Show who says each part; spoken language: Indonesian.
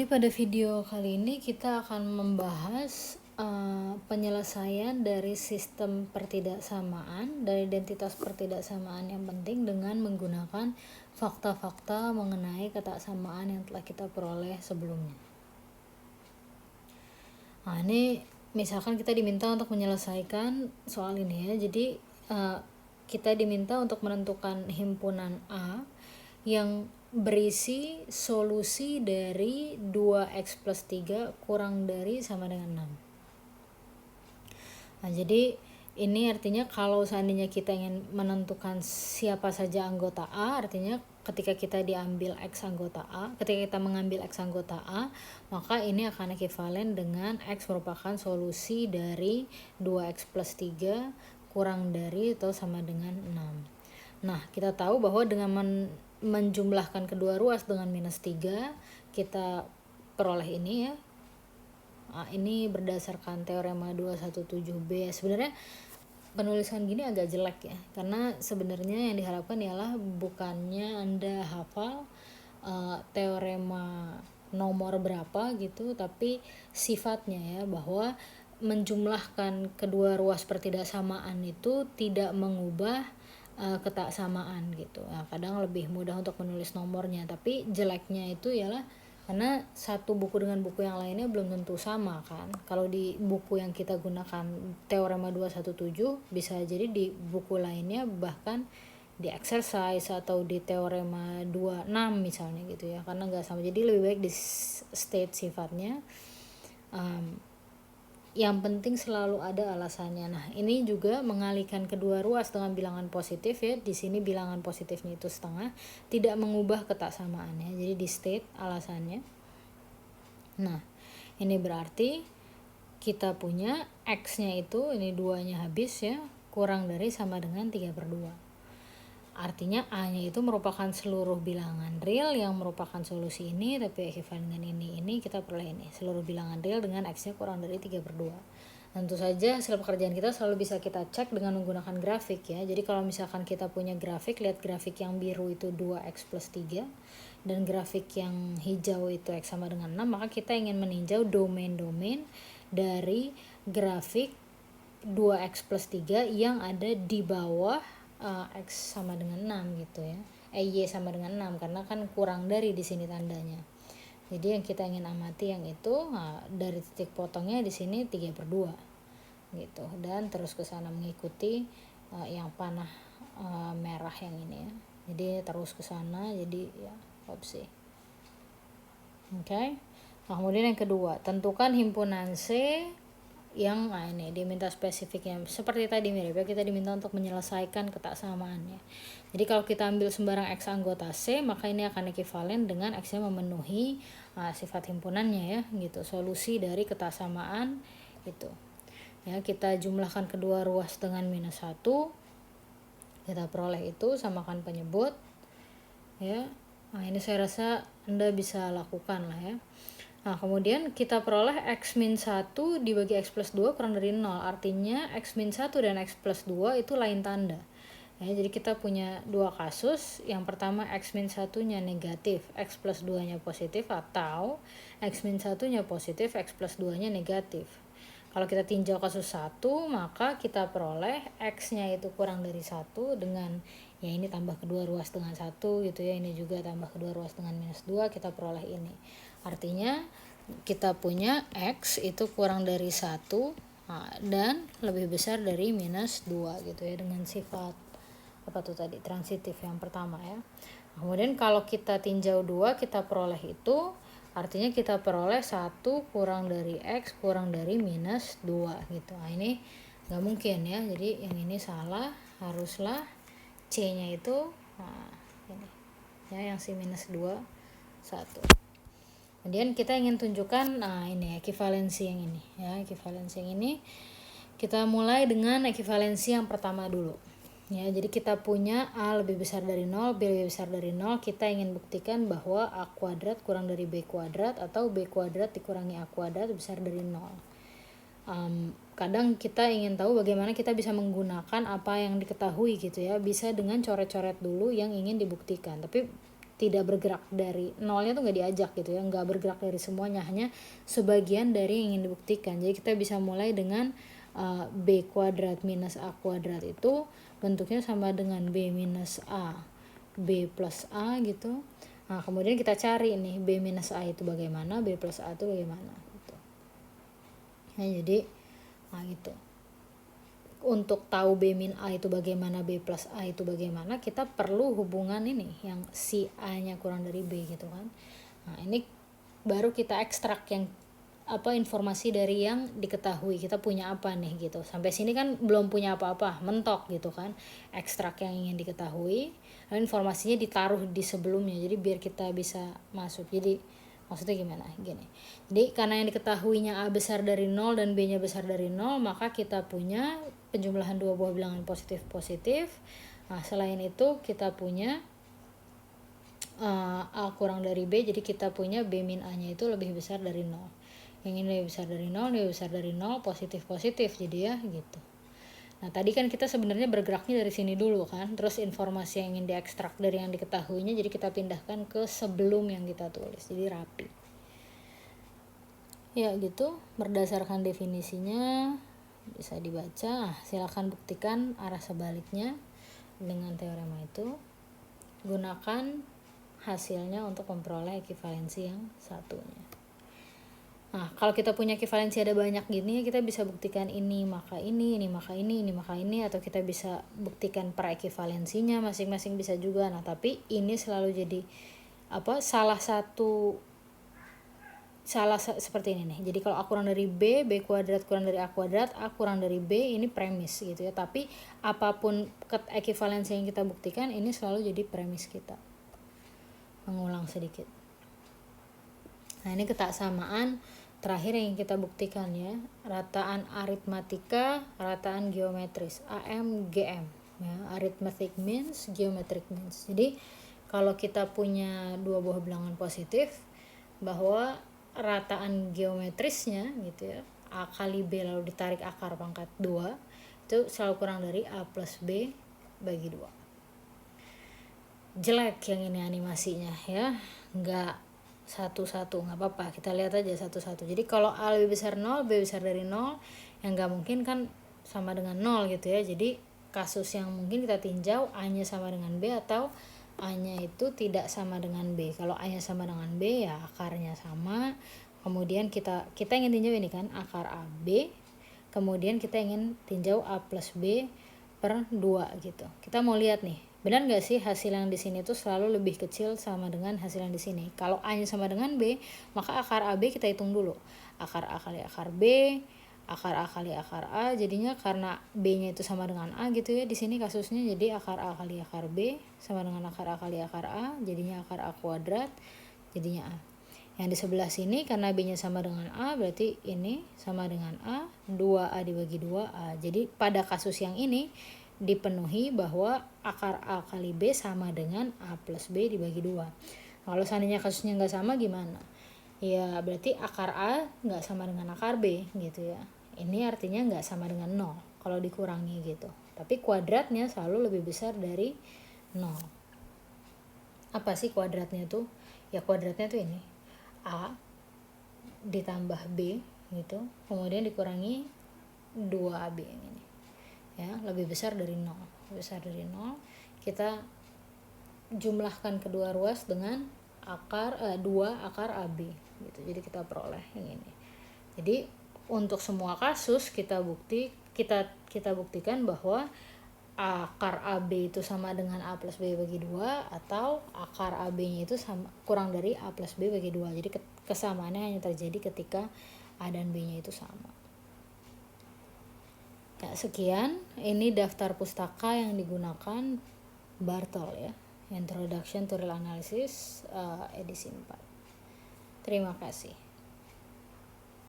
Speaker 1: Pada video kali ini kita akan membahas penyelesaian dari sistem pertidaksamaan dan identitas pertidaksamaan yang penting dengan menggunakan fakta-fakta mengenai ketaksamaan yang telah kita peroleh sebelumnya. Nah, ini misalkan kita diminta untuk menyelesaikan soal ini ya. Jadi kita diminta untuk menentukan himpunan A yang berisi solusi dari 2x plus 3 kurang dari sama dengan 6. Nah, jadi ini artinya kalau seandainya kita ingin menentukan siapa saja anggota A, artinya ketika kita mengambil X anggota A, maka ini akan ekuivalen dengan X merupakan solusi dari 2x plus 3 kurang dari atau sama dengan 6. Nah, kita tahu bahwa dengan menjumlahkan kedua ruas dengan minus 3, kita peroleh ini ya. Nah, ini berdasarkan teorema 217B. Sebenarnya penulisan gini agak jelek ya, karena sebenarnya yang diharapkan ialah bukannya Anda hafal teorema nomor berapa gitu, tapi sifatnya ya, bahwa menjumlahkan kedua ruas pertidaksamaan itu tidak mengubah ketaksamaan gitu. Nah, kadang lebih mudah untuk menulis nomornya, tapi jeleknya itu ialah karena satu buku dengan buku yang lainnya belum tentu sama kan. Kalau di buku yang kita gunakan teorema 217, bisa jadi di buku lainnya bahkan di exercise atau di teorema 26 misalnya gitu ya, karena nggak sama. Jadi lebih baik di state sifatnya. Yang penting selalu ada alasannya. Nah, ini juga mengalihkan kedua ruas dengan bilangan positif ya. Di sini bilangan positifnya itu setengah, tidak mengubah ketaksamaannya. Jadi di state alasannya. Nah, ini berarti kita punya X-nya itu, ini 2-nya habis ya, kurang dari sama dengan 3/2. Artinya A-nya itu merupakan seluruh bilangan real yang merupakan solusi ini, tapi ekuivalen dengan ini kita peroleh ini. Seluruh bilangan real dengan X-nya kurang dari 3/2. Tentu saja hasil pekerjaan kita selalu bisa kita cek dengan menggunakan grafik ya. Jadi kalau misalkan kita punya grafik, lihat grafik yang biru itu 2x plus 3 dan grafik yang hijau itu X sama dengan 6, maka kita ingin meninjau domain-domain dari grafik 2x plus 3 yang ada di bawah X sama dengan 6 gitu ya. Y sama dengan 6 karena kan kurang dari di sini tandanya. Jadi yang kita ingin amati yang itu, dari titik potongnya di sini 3/2 gitu, dan terus ke sana mengikuti yang panah merah yang ini ya. Jadi terus ke sana, jadi ya opsi. Oke. Nah, kemudian yang kedua, tentukan himpunan C yang ini diminta spesifiknya seperti tadi mirip ya, kita diminta untuk menyelesaikan ketaksamaannya. Jadi kalau kita ambil sembarang X anggota C, maka ini akan ekuivalen dengan X-nya memenuhi sifat himpunannya ya gitu, solusi dari ketaksamaan itu ya. Kita jumlahkan kedua ruas dengan minus 1, kita peroleh itu, samakan penyebut ya. Nah, ini saya rasa Anda bisa lakukan lah ya. Nah, kemudian kita peroleh X min 1 dibagi X plus 2 kurang dari 0. Artinya X min 1 dan X plus 2 itu lain tanda. Ya, jadi kita punya dua kasus. Yang pertama X min 1-nya negatif, X plus 2-nya positif, atau X min 1-nya positif, X plus 2-nya negatif. Kalau kita tinjau kasus 1, maka kita peroleh X-nya itu kurang dari 1 dengan ya ini tambah kedua ruas dengan 1 gitu ya. Ini juga tambah kedua ruas dengan minus 2, kita peroleh ini. Artinya kita punya X itu kurang dari 1 dan lebih besar dari minus 2 gitu ya, dengan sifat apa tuh tadi, transitif yang pertama ya. Kemudian kalau kita tinjau 2, kita peroleh itu, artinya kita peroleh 1 kurang dari X kurang dari minus 2 gitu. Nah, ini gak mungkin ya, jadi yang ini salah, haruslah C-nya itu ini ya, yang si minus 2 1. Kemudian kita ingin tunjukkan ini ekuivalensi yang ini ya. Ekuivalensi yang ini kita mulai dengan ekuivalensi yang pertama dulu ya. Jadi kita punya A lebih besar dari 0, B lebih besar dari 0. Kita ingin buktikan bahwa A kuadrat kurang dari B kuadrat atau B kuadrat dikurangi A kuadrat besar dari 0. Kadang kita ingin tahu bagaimana kita bisa menggunakan apa yang diketahui gitu ya. Bisa dengan coret-coret dulu yang ingin dibuktikan, tapi tidak bergerak dari nolnya tuh nggak diajak gitu ya, nggak bergerak dari semuanya, hanya sebagian dari yang ingin dibuktikan. Jadi kita bisa mulai dengan b kuadrat minus a kuadrat itu bentuknya sama dengan b minus a, b plus a gitu. Nah kemudian kita cari nih b minus a itu bagaimana, b plus a itu bagaimana gitu. Nah jadi gitu. Untuk tahu b min a itu bagaimana, b plus a itu bagaimana, kita perlu hubungan ini yang si a nya kurang dari b gitu kan. Nah ini baru kita ekstrak yang informasi dari yang diketahui, kita punya apa nih gitu. Sampai sini kan belum punya apa-apa, mentok gitu kan, ekstrak yang ingin diketahui, lalu informasinya ditaruh di sebelumnya, jadi biar kita bisa masuk. Jadi maksudnya gimana? Gini, jadi karena yang diketahuinya a besar dari 0 dan b nya besar dari 0, maka kita punya penjumlahan dua buah bilangan positif-positif. Nah selain itu kita punya a kurang dari b, jadi kita punya b min a nya itu lebih besar dari 0. Yang ini lebih besar dari 0, lebih besar dari 0, positif-positif, jadi ya gitu. Nah tadi kan kita sebenarnya bergeraknya dari sini dulu kan, terus informasi yang ingin diekstrak dari yang diketahuinya, jadi kita pindahkan ke sebelum yang kita tulis, jadi rapi. Ya gitu, berdasarkan definisinya bisa dibaca. Silakan buktikan arah sebaliknya dengan teorema itu. Gunakan hasilnya untuk memperoleh ekivalensi yang satunya. Nah, kalau kita punya ekivalensi ada banyak gini, kita bisa buktikan ini maka ini maka ini maka ini, atau kita bisa buktikan per ekivalensinya masing-masing bisa juga. Nah, tapi ini selalu jadi seperti ini nih. Jadi kalau a kurang dari b, b kuadrat kurang dari a kuadrat, a kurang dari b, ini premis gitu ya. Tapi apapun ekivalensi yang kita buktikan, ini selalu jadi premis kita. Mengulang sedikit. Nah, ini ketaksamaan terakhir yang kita buktikan ya, rataan aritmatika, rataan geometris, AM, GM ya, arithmetic means, geometric means. Jadi kalau kita punya dua buah bilangan positif, bahwa rataan geometrisnya gitu ya, a kali b lalu ditarik akar pangkat 2, itu selalu kurang dari a plus b bagi 2. Jelek yang ini animasinya ya, nggak satu-satu, nggak apa-apa, kita lihat aja satu-satu. Jadi kalau a lebih besar 0, b besar dari 0, yang nggak mungkin kan sama dengan 0 gitu ya. Jadi kasus yang mungkin kita tinjau a nya sama dengan b atau a nya itu tidak sama dengan b. Kalau a nya sama dengan b ya akarnya sama, kemudian kita ingin tinjau ini kan akar ab, kemudian kita ingin tinjau a plus b per 2 gitu. Kita mau lihat nih, benar nggak sih hasil yang di sini tuh selalu lebih kecil sama dengan hasil yang di sini. Kalau a nya sama dengan b, maka akar ab kita hitung dulu. Akar a kali akar b, akar a kali akar a, jadinya karena b nya itu sama dengan a gitu ya di sini kasusnya, jadi akar a kali akar b sama dengan akar a kali akar a, jadinya akar a kuadrat, jadinya a. Yang di sebelah sini karena b nya sama dengan a, berarti ini sama dengan a, 2a dibagi 2a. Jadi pada kasus yang ini dipenuhi bahwa akar a kali b sama dengan a plus b dibagi 2. Kalau seandainya kasusnya nggak sama gimana? Ya berarti akar a nggak sama dengan akar b gitu ya. Ini artinya nggak sama dengan 0 kalau dikurangi gitu. Tapi kuadratnya selalu lebih besar dari 0. Apa sih kuadratnya tuh? Ya kuadratnya tuh ini, a ditambah b gitu, kemudian dikurangi 2ab ini ya, lebih besar dari 0. Lebih besar dari 0, kita jumlahkan kedua ruas dengan akar 2 akar ab gitu. Jadi kita peroleh yang ini. Jadi untuk semua kasus kita buktikan bahwa akar ab itu sama dengan a plus b bagi 2, atau akar ab nya itu sama kurang dari a plus b bagi 2. Jadi kesamaannya hanya terjadi ketika a dan b nya itu sama. Ya, sekian, ini daftar pustaka yang digunakan Bartol ya, Introduction to Real Analysis edisi 4. Terima kasih.